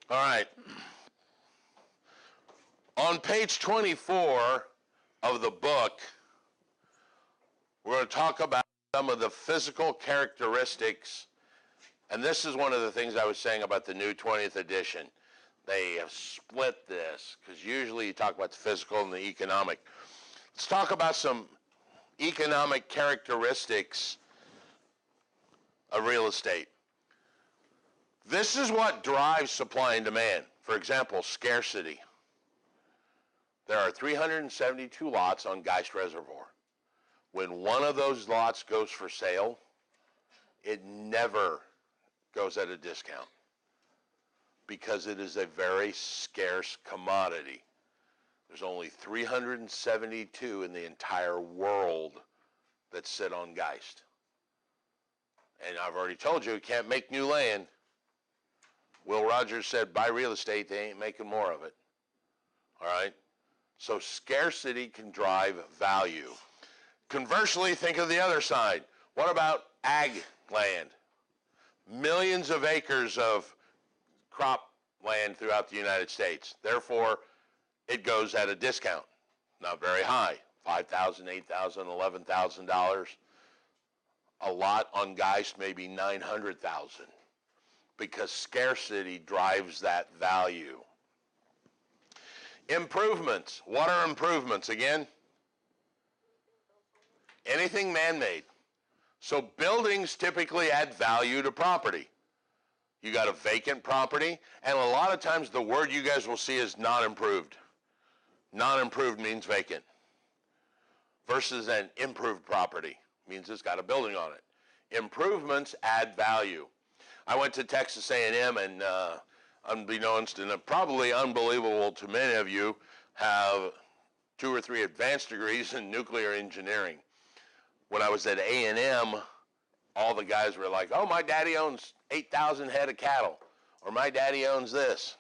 All right. On page 24 of the book, we're going to talk about some of the physical characteristics, and this is one of the things I was saying about the new 20th edition. They have split this, because usually you talk about the physical and the economic. Let's talk about some economic characteristics of real estate. This is what drives supply and demand. For example, scarcity. There are 372 lots on Geist Reservoir. When one of those lots goes for sale, it never goes at a discount because it is a very scarce commodity. There's only 372 in the entire world that sit on Geist. And I've already told you can't make new land. Will Rogers said, buy real estate, they ain't making more of it. All right? So scarcity can drive value. Conversely, think of the other side. What about ag land? Millions of acres of crop land throughout the United States. Therefore, it goes at a discount. Not very high. $5,000, $8,000, $11,000. A lot on Geist maybe $900,000 because scarcity drives that value. Improvements. What are improvements again? Anything man-made. So buildings typically add value to property. You got a vacant property, and a lot of times the word you guys will see is not improved. Non-improved means vacant. Versus an improved property means it's got a building on it. Improvements add value. I went to Texas A&M, and unbeknownst and probably unbelievable to many of you, have 2 or 3 advanced degrees in nuclear engineering. When I was at A&M, all the guys were like, oh, my daddy owns 8,000 head of cattle, or my daddy owns this.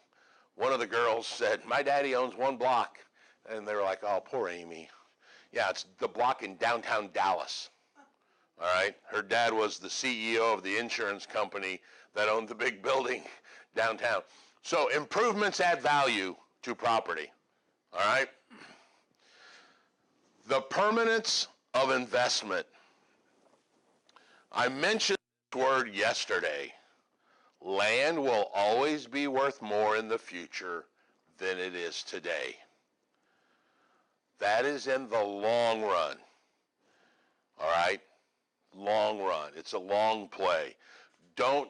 One of the girls said, my daddy owns 1 block. And they were like, oh, poor Amy. Yeah, it's the block in downtown Dallas. All right? Her dad was the CEO of the insurance company that owned the big building downtown. So improvements add value to property. All right? The permanence of investment. I mentioned this word yesterday. Land will always be worth more in the future than it is today. That is in the long run. All right? Long run. It's a long play. Don't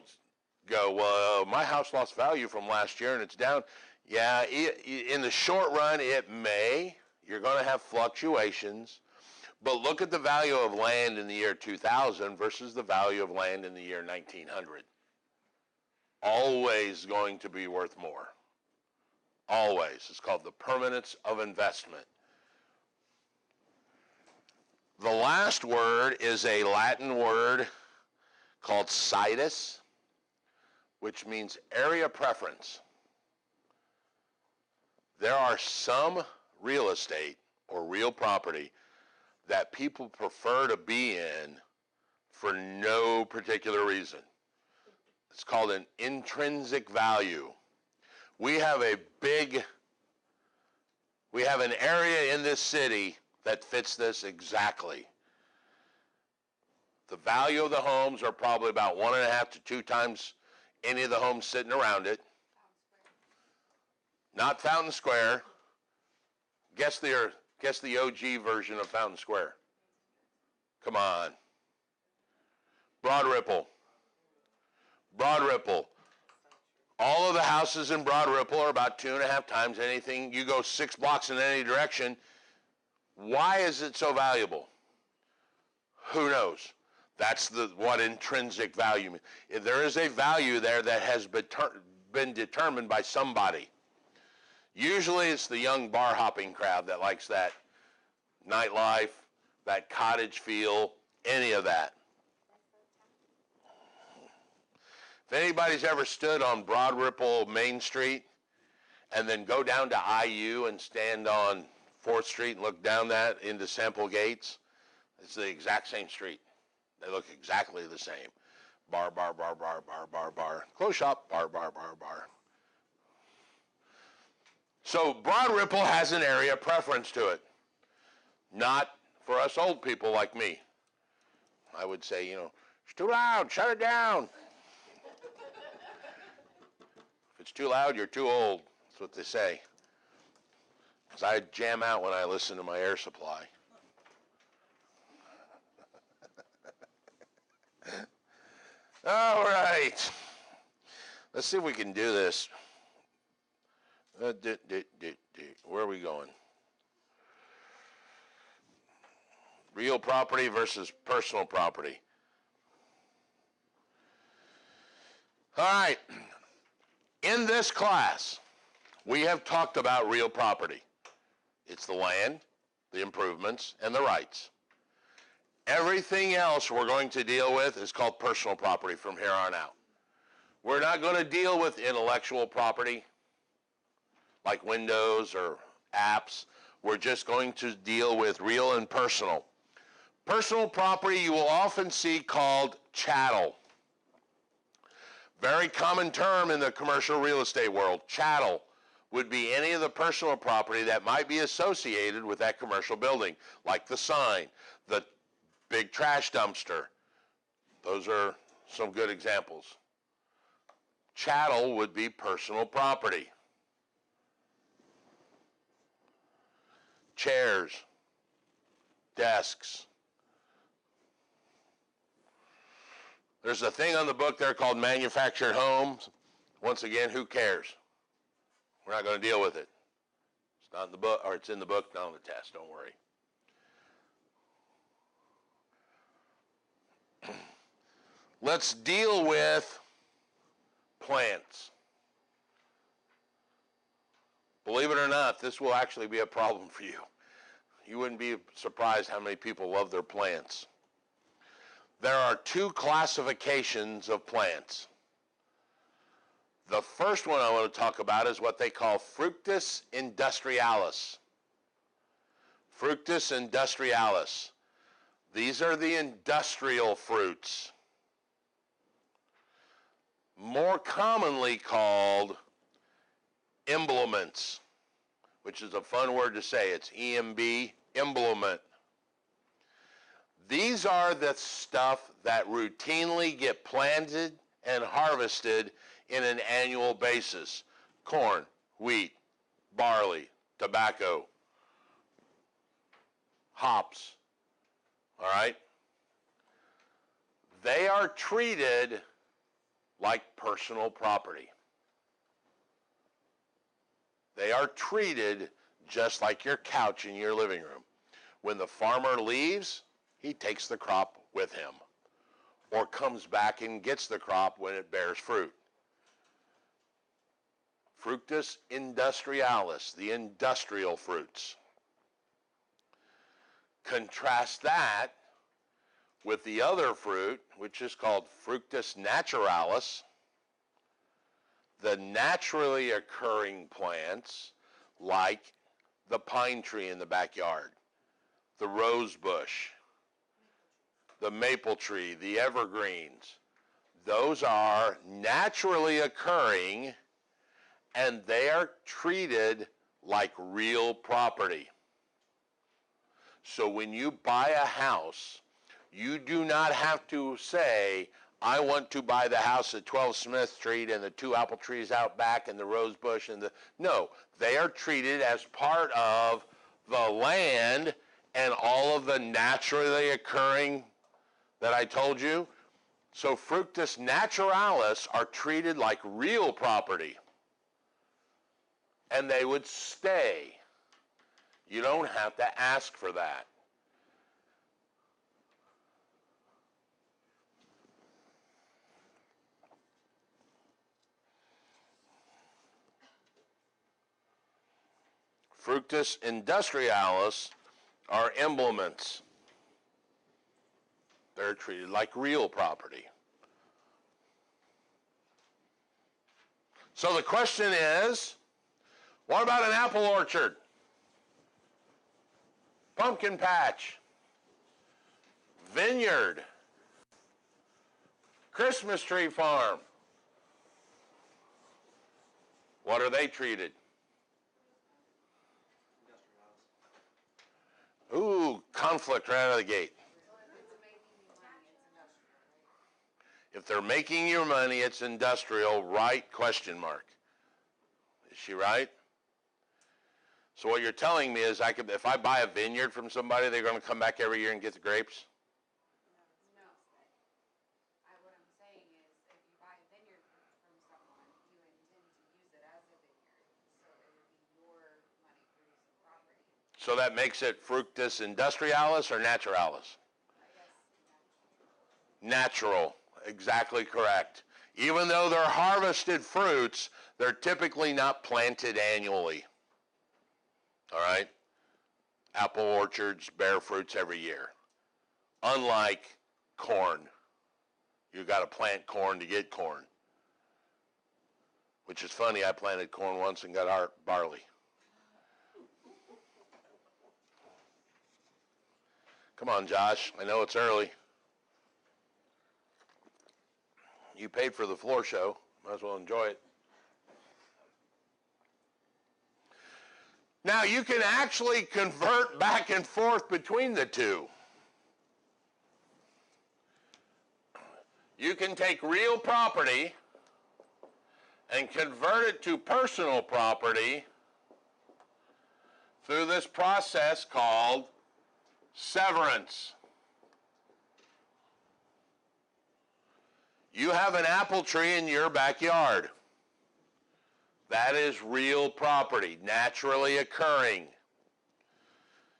go, well, my house lost value from last year and it's down. Yeah, in the short run, it may. You're going to have fluctuations. But look at the value of land in the year 2000 versus the value of land in the year 1900. Always going to be worth more. Always. It's called the permanence of investment. The last word is a Latin word called situs, which means area preference. There are some real estate or real property that people prefer to be in for no particular reason. It's called an intrinsic value. We have an area in this city that fits this exactly. The value of the homes are probably about 1.5 to 2 times any of the homes sitting around it. Not Fountain Square. Guess the OG version of Fountain Square. Come on. Broad Ripple. Broad Ripple. All of the houses in Broad Ripple are about 2.5 times anything. You go 6 blocks in any direction. Why is it so valuable? Who knows? That's what intrinsic value means. There is a value there that has been determined by somebody. Usually it's the young bar hopping crowd that likes that nightlife, that cottage feel, any of that. If anybody's ever stood on Broad Ripple Main Street and then go down to IU and stand on 4th Street and look down that into Sample Gates, it's the exact same street. They look exactly the same. Bar, bar, bar, bar, bar, bar, bar. Close shop, bar, bar, bar, bar. So Broad Ripple has an area preference to it. Not for us old people like me. I would say, you know, it's too loud, shut it down. If it's too loud, you're too old. That's what they say. Because I jam out when I listen to my air supply. All right. Let's see if we can do this. Where are we going? Real property versus personal property. All right. In this class, we have talked about real property. It's the land, the improvements, and the rights. Everything else we're going to deal with is called personal property from here on out. We're not going to deal with intellectual property like Windows or apps. We're just going to deal with real and personal. Personal property you will often see called chattel. Very common term in the commercial real estate world. Chattel would be any of the personal property that might be associated with that commercial building, like the sign, the big trash dumpster. Those are some good examples. Chattel would be personal property. Chairs, desks. There's a thing on the book there called manufactured homes. Once again, who cares? We're not going to deal with it. It's not in the book, or it's in the book, not on the test, don't worry. Let's deal with plants. Believe it or not, this will actually be a problem for you. You wouldn't be surprised how many people love their plants. There are two classifications of plants. The first one I want to talk about is what they call Fructus industrialis. Fructus industrialis. These are the industrial fruits, more commonly called emblements, which is a fun word to say. It's EMB, emblement. These are the stuff that routinely get planted and harvested in an annual basis. Corn, wheat, barley, tobacco, hops, all right? They are treated like personal property. They are treated just like your couch in your living room. When the farmer leaves, he takes the crop with him, or comes back and gets the crop when it bears fruit. Fructus industrialis, the industrial fruits. Contrast that with the other fruit, which is called Fructus naturalis, the naturally occurring plants like the pine tree in the backyard, the rose bush, the maple tree, the evergreens. Those are naturally occurring, and they are treated like real property. So when you buy a house, you do not have to say, I want to buy the house at 12 Smith Street and the 2 apple trees out back and the rose bush and the... No, they are treated as part of the land and all of the naturally occurring that I told you. So Fructus naturalis are treated like real property, and they would stay. You don't have to ask for that. Fructus industrialis are emblements. They're treated like real property. So the question is, what about an apple orchard? Pumpkin patch? Vineyard? Christmas tree farm? What are they treated? Ooh, conflict right out of the gate. If they're making you money, it's industrial, right? Question mark. Is she right? So what you're telling me is if I buy a vineyard from somebody, they're going to come back every year and get the grapes? No. What I'm saying is, if you buy a vineyard from someone, you intend to use it as a vineyard, so it would be your money-producing property. So that makes it fructus industrialis or naturalis? I guess Natural, exactly correct. Even though they're harvested fruits, they're typically not planted annually. All right? Apple orchards bear fruits every year. Unlike corn. You got to plant corn to get corn. Which is funny, I planted corn once and got barley. Come on, Josh. I know it's early. You paid for the floor show. Might as well enjoy it. Now, you can actually convert back and forth between the two. You can take real property and convert it to personal property through this process called severance. You have an apple tree in your backyard. That is real property, naturally occurring.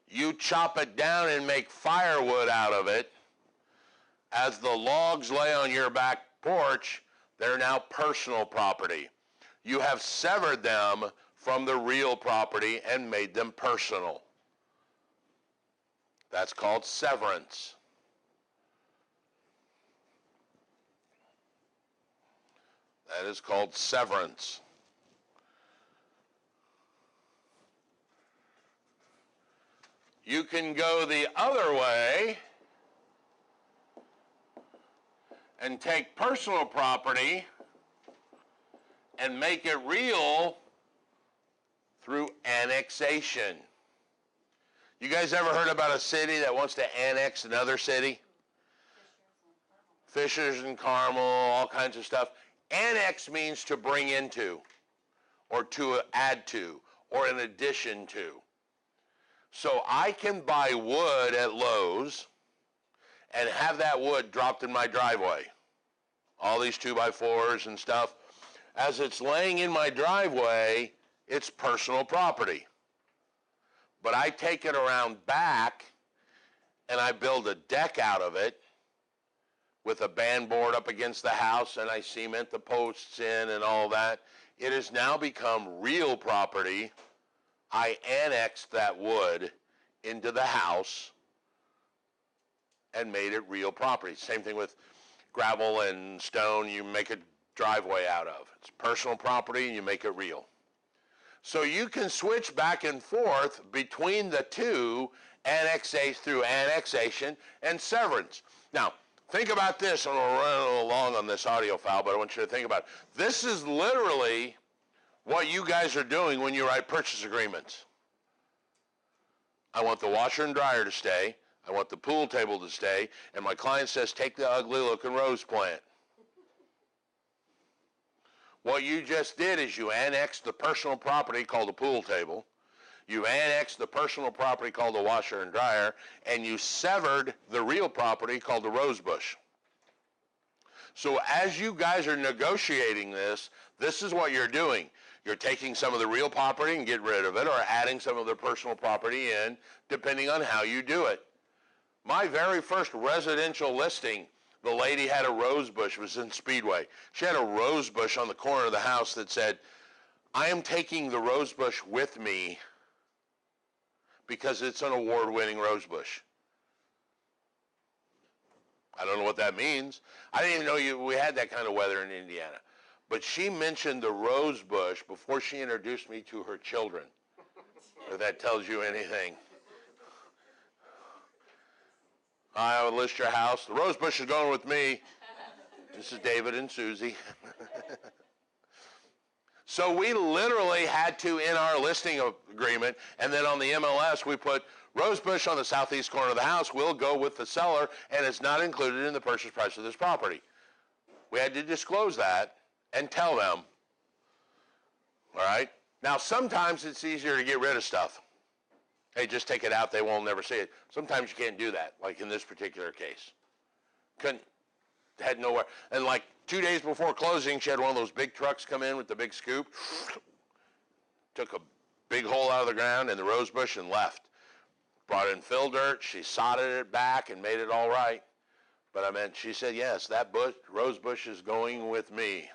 You chop it down and make firewood out of it. As the logs lay on your back porch, they're now personal property. You have severed them from the real property and made them personal. That's called severance. That is called severance. You can go the other way and take personal property and make it real through annexation. You guys ever heard about a city that wants to annex another city? Fishers and Carmel, all kinds of stuff. Annex means to bring into, or to add to, or in addition to. So I can buy wood at Lowe's and have that wood dropped in my driveway. All these 2x4s and stuff. As it's laying in my driveway, it's personal property. But I take it around back and I build a deck out of it with a band board up against the house and I cement the posts in and all that. It has now become real property. I annexed that wood into the house and made it real property. Same thing with gravel and stone you make a driveway out of. It's personal property and you make it real. So you can switch back and forth between the two, through annexation and severance. Now, think about this, and we'll run a little long on this audio file, but I want you to think about it. This is literally what you guys are doing when you write purchase agreements. I want the washer and dryer to stay. I want the pool table to stay. And my client says, take the ugly looking rose plant. What you just did is you annexed the personal property called the pool table. You annexed the personal property called the washer and dryer. And you severed the real property called the rose bush. So as you guys are negotiating this, this is what you're doing. You're taking some of the real property and getting rid of it, or adding some of the personal property in, depending on how you do it. My very first residential listing, the lady had a rose bush. It was in Speedway. She had a rose bush on the corner of the house that said, I am taking the rose bush with me because it's an award-winning rose bush. I don't know what that means. I didn't even know we had that kind of weather in Indiana. But she mentioned the rose bush before she introduced me to her children. If that tells you anything. I will list your house. The rose bush is going with me. This is David and Susie. So we literally had to, in our listing agreement, and then on the MLS, we put rose bush on the southeast corner of the house will go with the seller, and it's not included in the purchase price of this property. We had to disclose that and tell them. All right? Now, sometimes it's easier to get rid of stuff. Hey, just take it out. They won't never see it. Sometimes you can't do that, like in this particular case. Had nowhere. And like 2 days before closing, she had one of those big trucks come in with the big scoop, took a big hole out of the ground in the rose bush and left. Brought in fill dirt. She sodded it back and made it all right. But I meant, she said, yes, that rose bush is going with me.